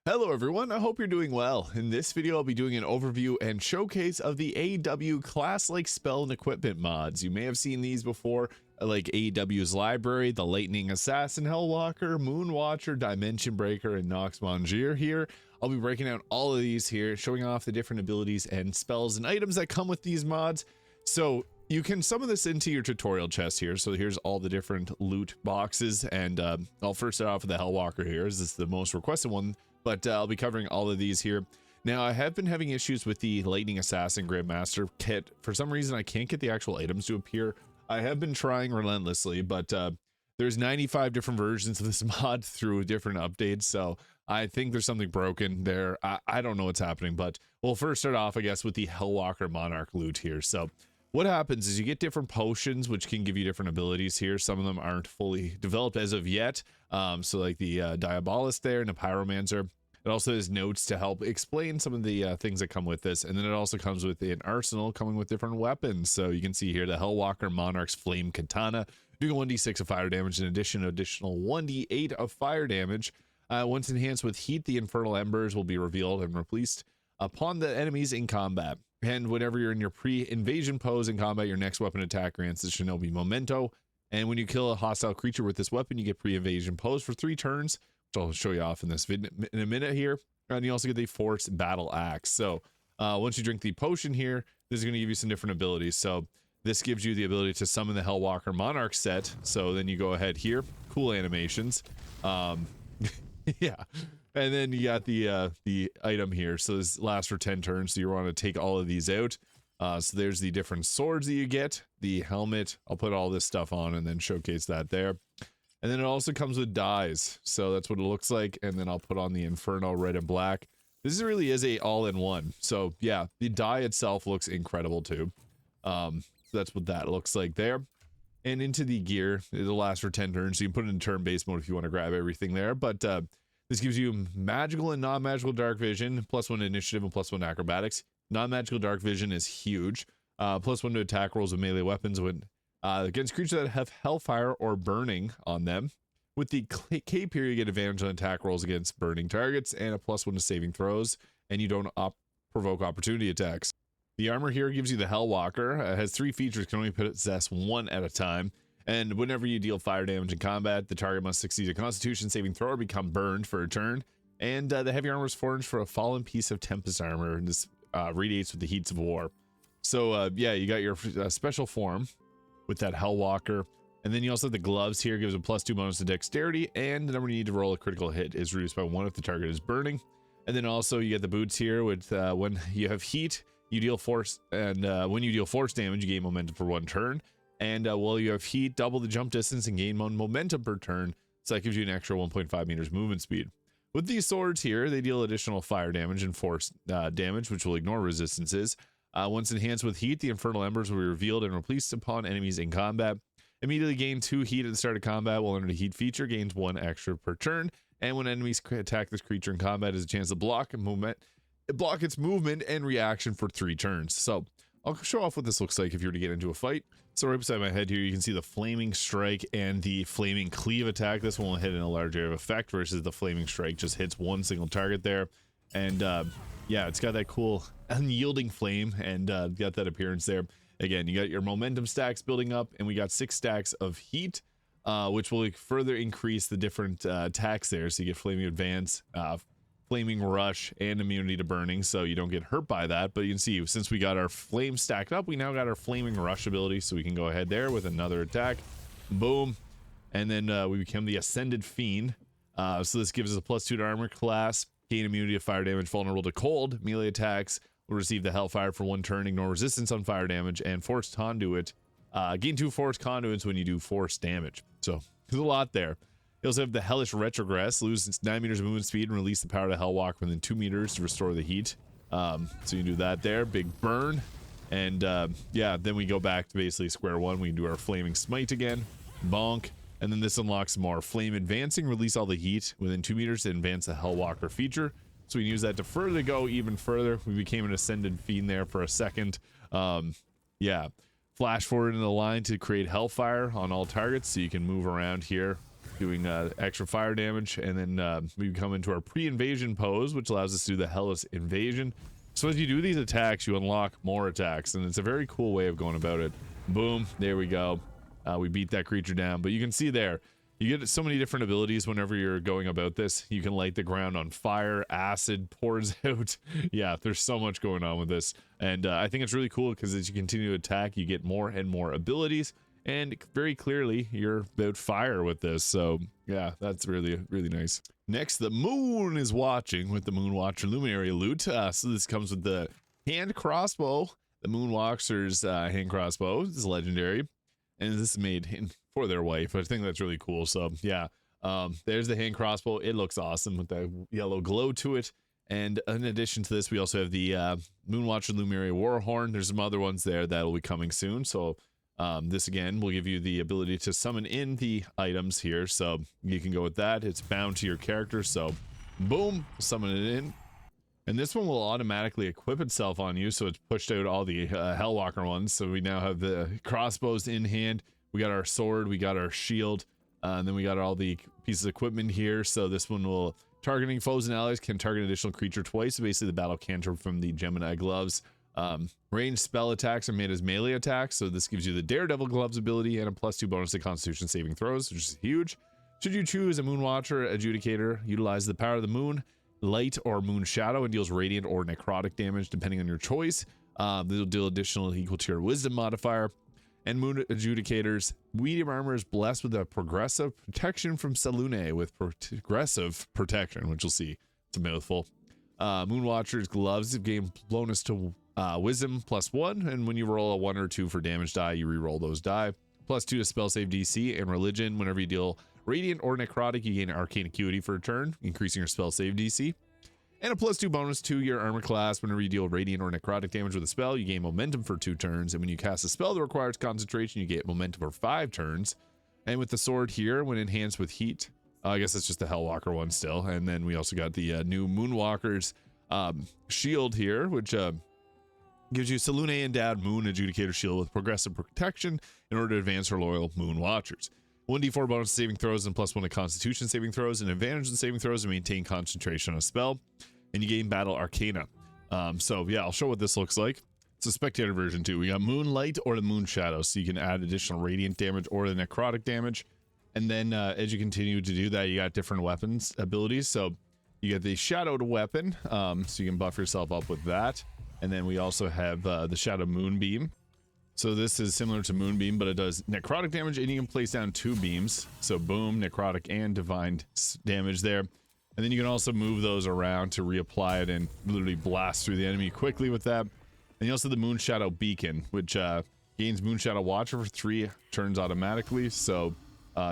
Hello everyone, I hope you're doing well. In this video I'll be doing an overview and showcase of the AEW class-like spell and equipment mods. You may have seen these before, like AEW's Library, the Lightning Assassin, Hellwalker, Moon Watcher, Dimension Breaker, and Noxmonger here. I'll be breaking out all of these here, showing off the different abilities and spells and items that come with these mods. So you can summon this into your tutorial chest here. So here's all the different loot boxes, and I'll first start off with the Hellwalker here, as this is the most requested one. But I'll be covering all of these here. Now, I have been having issues with the Lightning Assassin Grandmaster kit. For some reason, I can't get the actual items to appear. I have been trying relentlessly, but there's 95 different versions of this mod through different updates, so I think there's something broken there. I don't know what's happening, but we'll first start off, I guess, with the Hellwalker Monarch loot here. So what happens is you get different potions, which can give you different abilities here. Some of them aren't fully developed as of yet. So like the Diabolist there and the Pyromancer. It also has notes to help explain some of the things that come with this. And then it also comes with an arsenal coming with different weapons. So you can see here the Hellwalker Monarch's Flame Katana, doing 1d6 of fire damage in addition to additional 1d8 of fire damage. Once enhanced with heat, the Infernal Embers will be revealed and released upon the enemies in combat. And whenever you're in your pre-invasion pose in combat, your next weapon attack grants the Shinobi Memento. And when you kill a hostile creature with this weapon, you get pre-invasion pose for 3 turns, which I'll show you off in this in a minute here. And you also get the Forced Battle Axe. So once you drink the potion here, this is going to give you some different abilities. So this gives you the ability to summon the Hellwalker Monarch set. So then you go ahead here, cool animations. Yeah. And then you got the item here. So this lasts for 10 turns. So you want to take all of these out. So there's the different swords that you get, the helmet. I'll put all this stuff on and then showcase that there. And then it also comes with dyes. So that's what it looks like. And then I'll put on the Inferno red and black. This really is a all-in-one. So yeah, the dye itself looks incredible too. So that's what that looks like there. And into the gear, it'll last for 10 turns. So you can put it in turn-based mode if you want to grab everything there. But this gives you magical and non-magical dark vision, +1 initiative and +1 acrobatics. Non-magical dark vision is huge. +1 to attack rolls with melee weapons when against creatures that have hellfire or burning on them. With the K period, you get advantage on attack rolls against burning targets and a +1 to saving throws, and you don't provoke opportunity attacks. The armor here gives you the Hellwalker. It has 3 features, can only possess 1 at a time. And whenever you deal fire damage in combat, the target must succeed a Constitution saving throw or become burned for a turn. And the heavy armor is forged for a fallen piece of Tempest armor, and this radiates with the heats of war. So yeah, you got your special form with that Hellwalker. And then you also have the gloves here, gives a +2 bonus to dexterity, and the number you need to roll a critical hit is reduced by 1 if the target is burning. And then also you get the boots here with when you have heat, you deal force, and when you deal force damage, you gain momentum for 1 turn. And while you have heat, double the jump distance and gain 1 momentum per turn. So that gives you an extra 1.5 meters movement speed. With these swords here, they deal additional fire damage and force damage, which will ignore resistances. Once enhanced with heat, the Infernal Embers will be revealed and released upon enemies in combat. Immediately gain 2 heat at the start of combat, while under the heat feature gains 1 extra per turn. And when enemies attack this creature in combat, has a chance to block its movement and reaction for 3 turns. So I'll show off what this looks like if you were to get into a fight. So right beside my head here, you can see the Flaming Strike and the Flaming Cleave attack. This one will hit in a large area of effect versus the Flaming Strike just hits 1 single target there. And yeah, it's got that cool unyielding flame and got that appearance there. Again, you got your momentum stacks building up, and we got 6 stacks of heat, which will further increase the different attacks there. So you get Flaming Advance, Flaming Rush, and immunity to burning, so you don't get hurt by that. But you can see, since we got our flame stacked up, we now got our Flaming Rush ability, so we can go ahead there with another attack. Boom. And then we become the Ascended Fiend. So this gives us a +2 to armor class, gain immunity to fire damage, vulnerable to cold, melee attacks, will receive the Hellfire for 1 turn, ignore resistance on fire damage, and Forced Conduit. Gain 2 Forced Conduits when you do force damage. So there's a lot there. You also have the Hellish Retrogress, lose 9 meters of movement speed and release the power to Hellwalker within 2 meters to restore the heat. So you can do that there. Big burn. And yeah, then we go back to basically square one. We can do our Flaming Smite again. Bonk. And then this unlocks more Flame Advancing, release all the heat within 2 meters to advance the Hellwalker feature. So we can use that to further go even further. We became an Ascended Fiend there for a second. Yeah. Flash forward in the line to create Hellfire on all targets, so you can move around here doing extra fire damage. And then we come into our pre-invasion pose, which allows us to do the Hellish Invasion. So as you do these attacks, you unlock more attacks, and it's a very cool way of going about it. Boom, there we go. We beat that creature down, but you can see there, you get so many different abilities whenever you're going about this. You can light the ground on fire, acid pours out. Yeah, there's so much going on with this. And I think it's really cool because as you continue to attack, you get more and more abilities. And very clearly, you're about fire with this. So yeah, that's really, really nice. Next, the moon is watching with the Moon Watcher Luminary loot. So this comes with the hand crossbow. The Moon Watcher's hand crossbow is legendary. And this is made for their wife. I think that's really cool. So yeah, there's the hand crossbow. It looks awesome with that yellow glow to it. And in addition to this, we also have the Moon Watcher Luminary Warhorn. There's some other ones there that will be coming soon. So this again will give you the ability to summon in the items here. So you can go with that. It's bound to your character. So boom, summon it in. And this one will automatically equip itself on you, so it's pushed out all the Hellwalker ones. So we now have the crossbows in hand. We got our sword, we got our shield, and then we got all the pieces of equipment here. So this one will, targeting foes and allies, can target an additional creature twice. So basically the battle cantrip from the Gemini gloves. Ranged spell attacks are made as melee attacks. So this gives you the Daredevil gloves ability and a +2 bonus to Constitution saving throws, which is huge. Should you choose a Moon Watcher Adjudicator, utilize the power of the moon, light or moon shadow, and deals radiant or necrotic damage depending on your choice. This will deal additional equal to your wisdom modifier. And moon adjudicators, medium armor is blessed with a progressive protection from Selune with progressive protection, which you'll see. It's a mouthful. Moon Watcher's gloves gain bonus to wisdom +1, and when you roll a 1 or 2 for damage die, you re-roll those die. +2 to spell save DC, and religion, whenever you deal radiant or necrotic, you gain arcane acuity for a turn, increasing your spell save DC. And a +2 bonus to your armor class. Whenever you deal radiant or necrotic damage with a spell, you gain momentum for 2 turns. And when you cast a spell that requires concentration, you get momentum for 5 turns. And with the sword here, when enhanced with heat, I guess it's just the Hellwalker one still. And then we also got the new Moonwalker's shield here, which gives you Selune endowed Moon Adjudicator shield with progressive protection in order to advance her loyal Moon Watchers. 1d4 bonus to saving throws and +1 to Constitution saving throws, and advantage in saving throws to maintain concentration on a spell. And you gain Battle Arcana. So yeah, I'll show what this looks like. It's a spectator version too. We got Moonlight or the Moon Shadow, so you can add additional radiant damage or the necrotic damage. And then as you continue to do that, you got different weapons abilities. So you get the Shadowed Weapon, so you can buff yourself up with that. And then we also have the Shadow Moonbeam. So this is similar to Moonbeam, but it does necrotic damage, and you can place down 2 beams. So boom, necrotic and divine damage there. And then you can also move those around to reapply it and literally blast through the enemy quickly with that. And you also have the Moon Shadow Beacon, which gains Moon Shadow Watcher for 3 turns automatically. So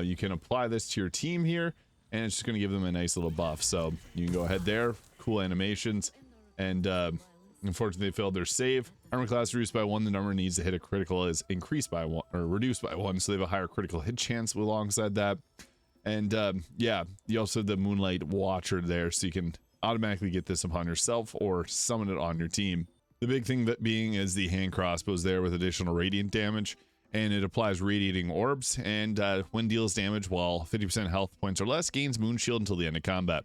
you can apply this to your team here, and it's just going to give them a nice little buff. So you can go ahead there, cool animations, and unfortunately they failed their save. Armor class reduced by 1, the number needs to hit a critical is increased by 1 or reduced by 1, so they have a higher critical hit chance alongside that. And yeah, you also have the Moonlight Watcher there, so you can automatically get this upon yourself or summon it on your team. The big thing that being is the hand crossbows there with additional radiant damage, and it applies radiating orbs, and when deals damage while 50% health points or less, gains Moon Shield until the end of combat.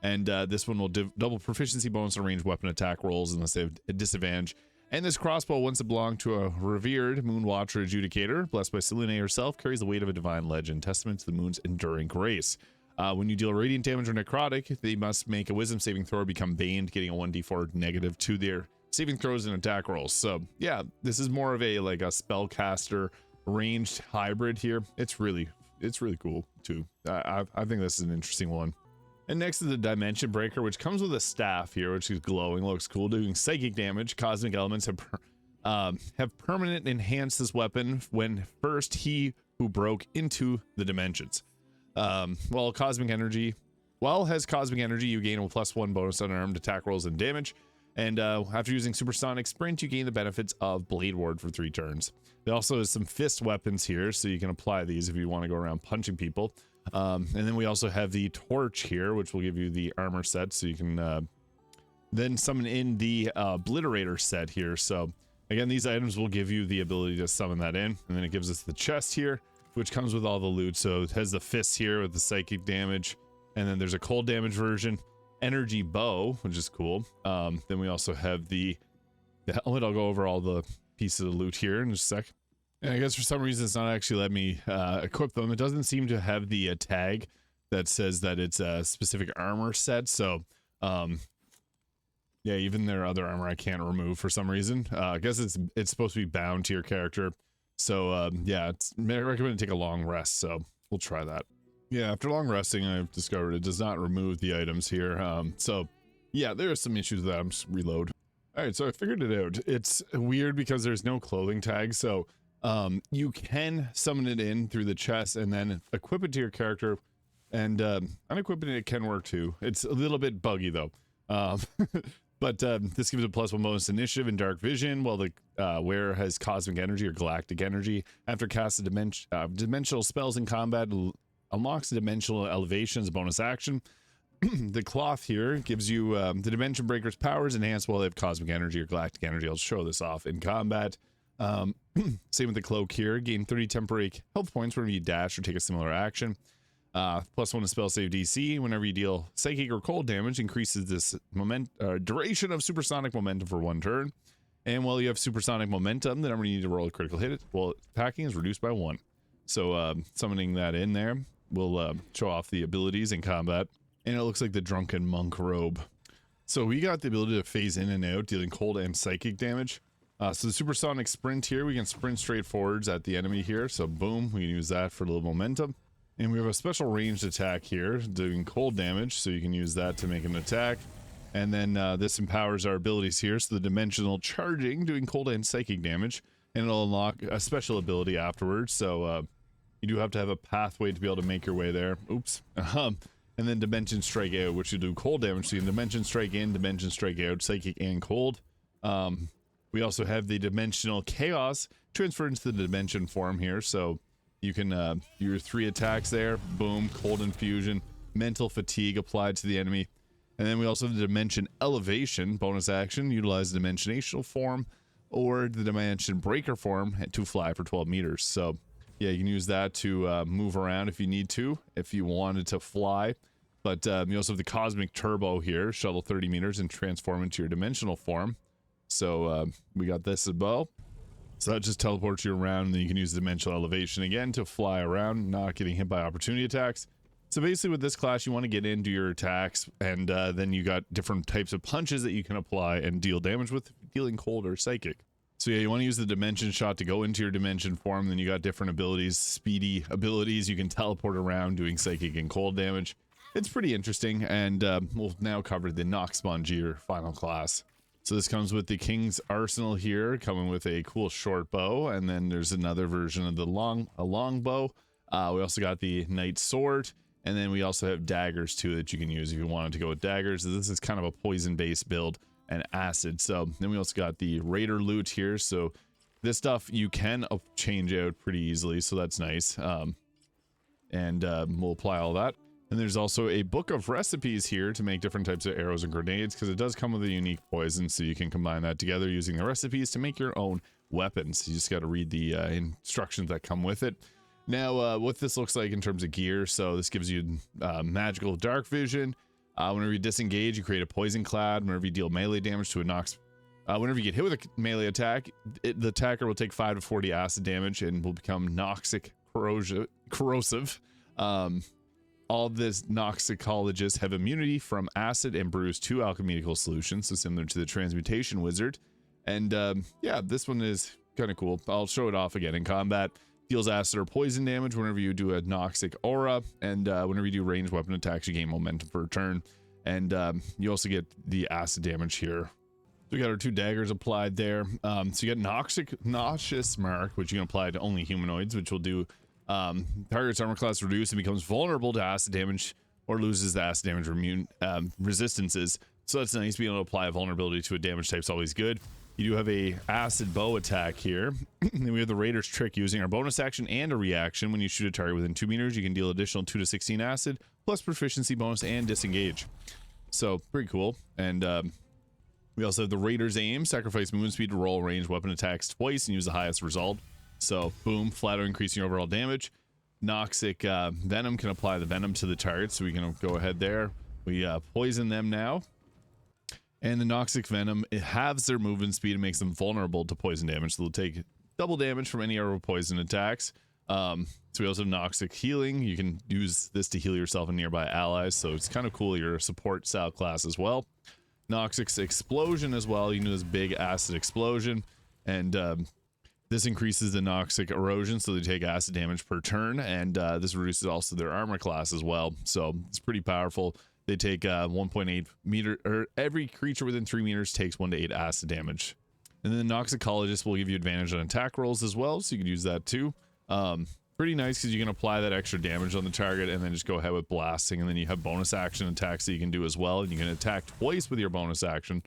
And this one will double proficiency bonus on ranged weapon attack rolls unless they have a disadvantage. And this crossbow, once it belonged to a revered Moon Watcher Adjudicator, blessed by Selune herself, carries the weight of a divine legend, testament to the moon's enduring grace. When you deal radiant damage or necrotic, they must make a wisdom saving throw or become baned, getting a 1d4 negative to their saving throws and attack rolls. So yeah, this is more of a like a spellcaster ranged hybrid here. It's really cool too. I think this is an interesting one. And next is the Dimension Breaker, which comes with a staff here, which is glowing, looks cool, doing psychic damage. Cosmic elements have permanent enhanced this weapon when first he who broke into the dimensions. While has cosmic energy, you gain a +1 bonus on unarmed attack rolls and damage. And after using Supersonic Sprint, you gain the benefits of Blade Ward for 3 turns. There also is some fist weapons here, so you can apply these if you want to go around punching people. And then we also have the Torch here, which will give you the armor set, so you can then summon in the Obliterator set here. So again, these items will give you the ability to summon that in, and then it gives us the chest here, which comes with all the loot. So it has the fists here with the psychic damage, and then there's a cold damage version, energy bow, which is cool. Then we also have the helmet. I'll go over all the pieces of the loot here in just a sec. And I guess for some reason it's not actually let me equip them. It doesn't seem to have the tag that says that it's a specific armor set. So yeah, even their other armor I can't remove for some reason. I guess it's supposed to be bound to your character. So yeah, I recommend to take a long rest. So we'll try that. Yeah, after long resting, I've discovered it does not remove the items here. So yeah, there are some issues with that. I'm just reload. All right, so I figured it out. It's weird because there's no clothing tag. So you can summon it in through the chest and then equip it to your character, and unequipping it can work too. It's a little bit buggy though. But this gives a +1 bonus initiative and dark vision, while the wearer has cosmic energy or galactic energy. After casting dimensional spells in combat, unlocks the dimensional elevation as a bonus action. The cloth here gives you the dimension breaker's powers enhanced while they have cosmic energy or galactic energy. I'll show this off in combat. Same with the cloak here. Gain 30 temporary health points whenever you dash or take a similar action. +1 to spell save DC. Whenever you deal psychic or cold damage, increases this duration of supersonic momentum for 1 turn. And while you have supersonic momentum, the number you need to roll a critical hit, well, attacking is reduced by 1. So summoning that in there will show off the abilities in combat. And it looks like the drunken monk robe. So we got the ability to phase in and out, dealing cold and psychic damage. So the supersonic sprint here, we can sprint straight forwards at the enemy here. So boom, we can use that for a little momentum. And we have a special ranged attack here, doing cold damage, so you can use that to make an attack. And then this empowers our abilities here, so the dimensional charging, doing cold and psychic damage, and it'll unlock a special ability afterwards. So you do have to have a pathway to be able to make your way there. Oops. And then dimension strike out, which will do cold damage. So you can dimension strike in, dimension strike out, psychic and cold. We also have the dimensional chaos transferred into the dimension form here, so you can your 3 attacks there, boom, cold infusion, mental fatigue applied to the enemy. And then we also have the dimension elevation bonus action, utilize the dimensionational form or the dimension breaker form to fly for 12 meters. So yeah, you can use that to move around if you need to, if you wanted to fly. But you also have the cosmic turbo here, shuttle 30 meters and transform into your dimensional form. So we got this as well. So that just teleports you around, and then you can use dimensional elevation again to fly around, not getting hit by opportunity attacks. So basically with this class, you want to get into your attacks, and then you got different types of punches that you can apply and deal damage with, dealing cold or psychic. So yeah, you want to use the dimension shot to go into your dimension form. Then you got different abilities, speedy abilities. You can teleport around doing psychic and cold damage. It's pretty interesting, and we'll now cover the Noxmonger final class. So this comes with the King's Arsenal here, coming with a cool short bow, and then there's another version of the long bow. We also got the Knight Sword, and then we also have daggers too that you can use if you wanted to go with daggers. This is kind of a poison-based build and acid. So then we also got the Raider loot here. So this stuff you can change out pretty easily, so that's nice. And we'll apply all that. And there's also a book of recipes here to make different types of arrows and grenades, because it does come with a unique poison, so you can combine that together using the recipes to make your own weapons. You just got to read the instructions that come with it. Now, what this looks like in terms of gear, so this gives you magical dark vision. Whenever you disengage, you create a poison cloud. Whenever you deal melee damage to a Nox, whenever you get hit with a melee attack, the attacker will take 5 to 40 acid damage and will become noxic corrosive. All this Noxicologists have immunity from acid and brews 2 alchemical solutions, so similar to the transmutation wizard. And yeah, this one is kind of cool. I'll show it off again in combat. Deals acid or poison damage whenever you do a Noxic aura, and whenever you do ranged weapon attacks, you gain momentum for a turn. And you also get the acid damage here. So we got our 2 daggers applied there. So you get Nauseous Mark, which you can apply to only humanoids, which will do target's armor class reduced and becomes vulnerable to acid damage or loses the acid damage resistances. So that's nice. Being able to apply a vulnerability to a damage type is always good. You do have a acid bow attack here. Then we have the Raider's trick, using our bonus action and a reaction. When you shoot a target within 2 meters, you can deal additional 2 to 16 acid plus proficiency bonus and disengage. So pretty cool. And we also have the Raider's aim, sacrifice movement speed to roll range weapon attacks twice and use the highest result. So boom, flat out increasing your overall damage. Noxic Venom can apply the venom to the target, so we can go ahead there. We poison them now. And the Noxic Venom, it halves their movement speed and makes them vulnerable to poison damage. So they'll take double damage from any other poison attacks. So we also have Noxic Healing. You can use this to heal yourself and nearby allies. So it's kind of cool. You're a support style class as well. Noxic's Explosion as well. You can do this big acid explosion. And this increases the Noxic Erosion. So they take acid damage per turn. And this reduces also their armor class as well. So it's pretty powerful. They take 1.8 meter, or every creature within 3 meters takes 1 to 8 acid damage. And then the Noxicologist will give you advantage on attack rolls as well, so you can use that too. Pretty nice because you can apply that extra damage on the target and then just go ahead with blasting, and then you have bonus action attacks that you can do as well, and you can attack twice with your bonus action.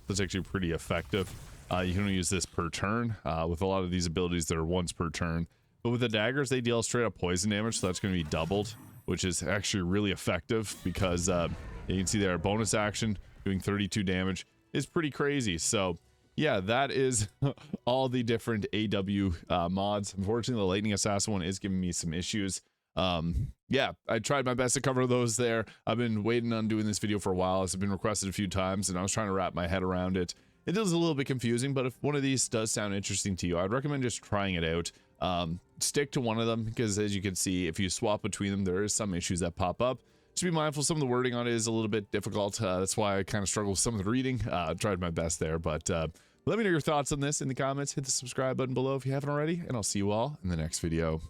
That's actually pretty effective. You can only use this per turn. With a lot of these abilities, they're once per turn. But with the daggers, they deal straight up poison damage, so that's going to be doubled, which is actually really effective because you can see there, bonus action doing 32 damage is pretty crazy. So yeah, that is all the different AW mods. Unfortunately, the Lightning Assassin one is giving me some issues. Yeah, I tried my best to cover those there. I've been waiting on doing this video for a while, as it's been requested a few times, and I was trying to wrap my head around it. It is a little bit confusing, but if one of these does sound interesting to you, I'd recommend just trying it out. Stick to one of them, because as you can see, if you swap between them, there is some issues that pop up. Just be mindful, some of the wording on it is a little bit difficult. That's why I kind of struggle with some of the reading. Tried my best there, but let me know your thoughts on this in the comments. Hit the subscribe button below if you haven't already, and I'll see you all in the next video.